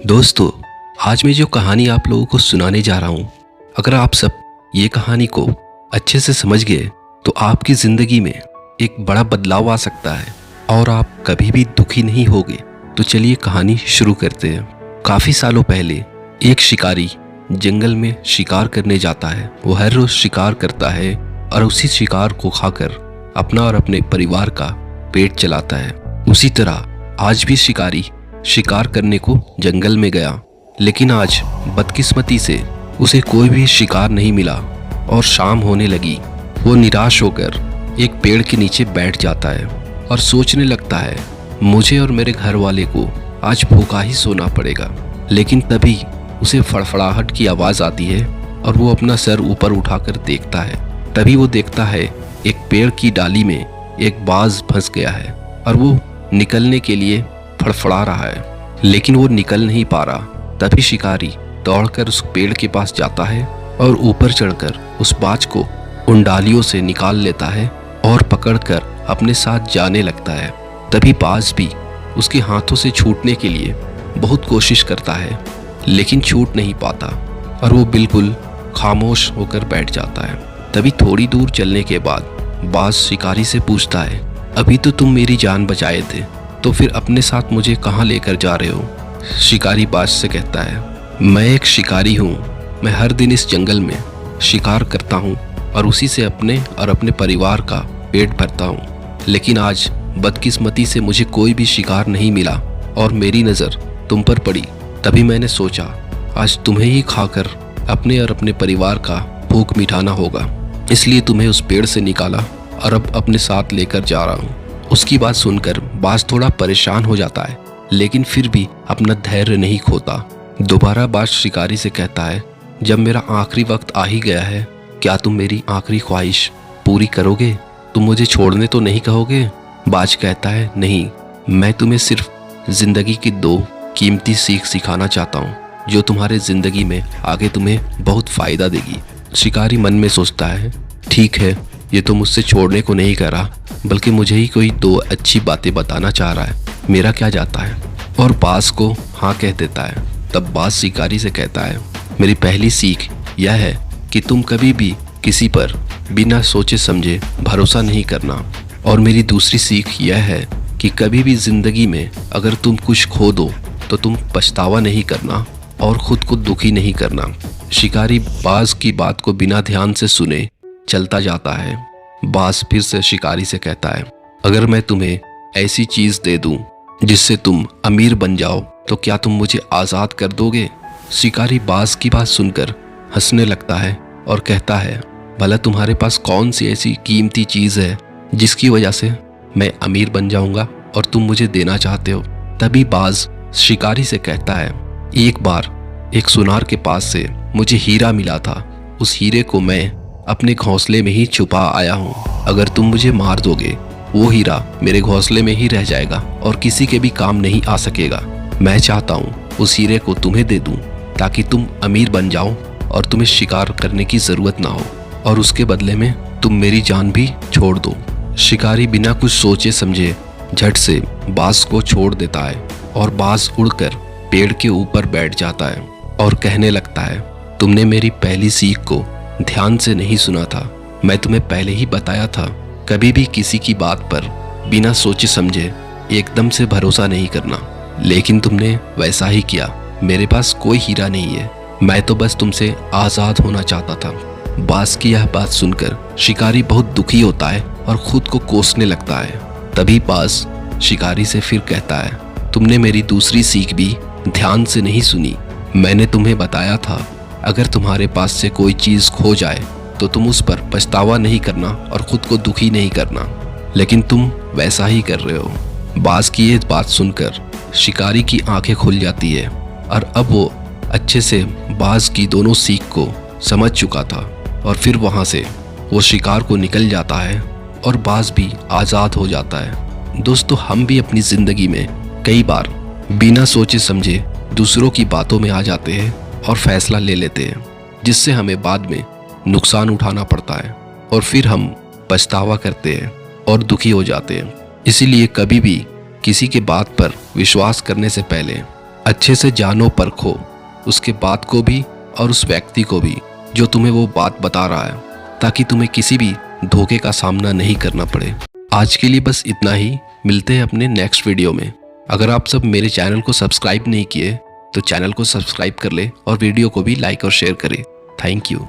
दोस्तों, आज मैं जो कहानी आप लोगों को सुनाने जा रहा हूँ, अगर आप सब ये कहानी को अच्छे से समझ गए तो आपकी ज़िंदगी में एक बड़ा बदलाव आ सकता है और आप कभी भी दुखी नहीं होगे। तो चलिए कहानी शुरू करते हैं। काफ़ी सालों पहले एक शिकारी जंगल में शिकार करने जाता है। वो हर रोज़ शिकार करता है और उसी शिकार को खाकर अपना और अपने परिवार का पेट चलाता है। उसी तरह आज भी शिकारी शिकार करने को जंगल में गया, लेकिन आज बदकिस्मती से उसे कोई भी शिकार नहीं मिला और शाम होने लगी। वो निराश होकर एक पेड़ के नीचे बैठ जाता है और सोचने लगता है, मुझे और मेरे घर वाले को आज भूखा ही सोना पड़ेगा। लेकिन तभी उसे फड़फड़ाहट की आवाज़ आती है और वो अपना सर ऊपर उठाकर देखता है। तभी वो देखता है एक पेड़ की डाली में एक बाज फंस गया है और वो निकलने के लिए फड़फड़ा रहा है, लेकिन वो निकल नहीं पा रहा। तभी शिकारी दौड़कर उस पेड़ के पास जाता है और ऊपर चढ़कर उस बाज को उन डालियों से निकाल लेता है और पकड़कर अपने साथ जाने लगता है। तभी बाज भी उसके हाथों से छूटने के लिए बहुत कोशिश करता है, लेकिन छूट नहीं पाता और वो बिल्कुल खामोश होकर बैठ जाता है। तभी थोड़ी दूर चलने के बाद बाज शिकारी से पूछता है, अभी तो तुम मेरी जान बचाए थे, तो फिर अपने साथ मुझे कहाँ लेकर जा रहे हो? शिकारी बाज से कहता है, मैं एक शिकारी हूँ। मैं हर दिन इस जंगल में शिकार करता हूँ और उसी से अपने और अपने परिवार का पेट भरता हूँ। लेकिन आज बदकिस्मती से मुझे कोई भी शिकार नहीं मिला और मेरी नज़र तुम पर पड़ी। तभी मैंने सोचा आज तुम्हें ही खाकर अपने और अपने परिवार का भूख मिटाना होगा, इसलिए तुम्हें उस पेड़ से निकाला और अब अपने साथ लेकर जा रहा हूँ। उसकी बात सुनकर बाज थोड़ा परेशान हो जाता है, लेकिन फिर भी अपना धैर्य नहीं खोता। दोबारा बाज शिकारी से कहता है, जब मेरा आखिरी वक्त आ ही गया है, क्या तुम मेरी आखिरी ख्वाहिश पूरी करोगे? तुम मुझे छोड़ने तो नहीं कहोगे? बाज कहता है, नहीं, मैं तुम्हें सिर्फ जिंदगी की 2 कीमती सीख सिखाना चाहता हूँ, जो तुम्हारे जिंदगी में आगे तुम्हें बहुत फायदा देगी। शिकारी मन में सोचता है, ठीक है, ये तो मुझसे छोड़ने को नहीं कह रहा, बल्कि मुझे ही कोई 2 अच्छी बातें बताना चाह रहा है। मेरा क्या जाता है? और बाज को हाँ कह देता है। तब बाज शिकारी से कहता है, मेरी पहली सीख यह है कि तुम कभी भी किसी पर बिना सोचे समझे भरोसा नहीं करना। और मेरी दूसरी सीख यह है कि कभी भी जिंदगी में अगर तुम कुछ खो दो तो तुम पछतावा नहीं करना और खुद को दुखी नहीं करना। शिकारी बाज की बात को बिना ध्यान से सुने चलता जाता है। बाज फिर से शिकारी से कहता है, अगर मैं तुम्हें ऐसी चीज दे दूं जिससे तुम अमीर बन जाओ तो क्या तुम मुझे आज़ाद कर दोगे? शिकारी बाज की बात सुनकर हंसने लगता है और कहता है, भला तुम्हारे पास कौन सी ऐसी कीमती चीज है जिसकी वजह से मैं अमीर बन जाऊंगा और तुम मुझे देना चाहते हो? तभी बाज शिकारी से कहता है, एक बार एक सुनार के पास से मुझे हीरा मिला था। उस हीरे को मैं अपने घोंसले में ही छुपा आया हूँ। अगर तुम मुझे मार दोगे, वो हीरा मेरे घोंसले में ही रह जाएगा और किसी के भी काम नहीं आ सकेगा। मैं चाहता हूँ उस हीरे को तुम्हें दे दूँ ताकि तुम अमीर बन जाओ और तुम्हें शिकार करने की ज़रूरत ना हो, और उसके बदले में तुम मेरी जान भी छोड़ दो। शिकारी बिना कुछ सोचे समझे झट से बाज को छोड़ देता है और बाज उड़कर पेड़ के ऊपर बैठ जाता है और कहने लगता है, तुमने मेरी पहली सीख को ध्यान से नहीं सुना था। मैं तुम्हें पहले ही बताया था, कभी भी किसी की बात पर बिना सोचे समझे एकदम से भरोसा नहीं करना, लेकिन तुमने वैसा ही किया। मेरे पास कोई हीरा नहीं है, मैं तो बस तुमसे आज़ाद होना चाहता था। बाज की यह बात सुनकर शिकारी बहुत दुखी होता है और खुद को कोसने लगता है। तभी बाज शिकारी से फिर कहता है, तुमने मेरी दूसरी सीख भी ध्यान से नहीं सुनी। मैंने तुम्हें बताया था, अगर तुम्हारे पास से कोई चीज़ खो जाए तो तुम उस पर पछतावा नहीं करना और खुद को दुखी नहीं करना, लेकिन तुम वैसा ही कर रहे हो। बाज की ये बात सुनकर शिकारी की आंखें खुल जाती है और अब वो अच्छे से बाज की दोनों सीख को समझ चुका था और फिर वहाँ से वो शिकार को निकल जाता है और बाज भी आज़ाद हो जाता है। दोस्तों, हम भी अपनी ज़िंदगी में कई बार बिना सोचे समझे दूसरों की बातों में आ जाते हैं और फैसला ले लेते हैं, जिससे हमें बाद में नुकसान उठाना पड़ता है और फिर हम पछतावा करते हैं और दुखी हो जाते हैं। इसीलिए कभी भी किसी के बात पर विश्वास करने से पहले अच्छे से जानो परखो उसके बात को भी और उस व्यक्ति को भी जो तुम्हें वो बात बता रहा है, ताकि तुम्हें किसी भी धोखे का सामना नहीं करना पड़े। आज के लिए बस इतना ही, मिलते हैं अपने नेक्स्ट वीडियो में। अगर आप सब मेरे चैनल को सब्सक्राइब नहीं किए तो चैनल को सब्सक्राइब कर ले और वीडियो को भी लाइक और शेयर करें। Thank you.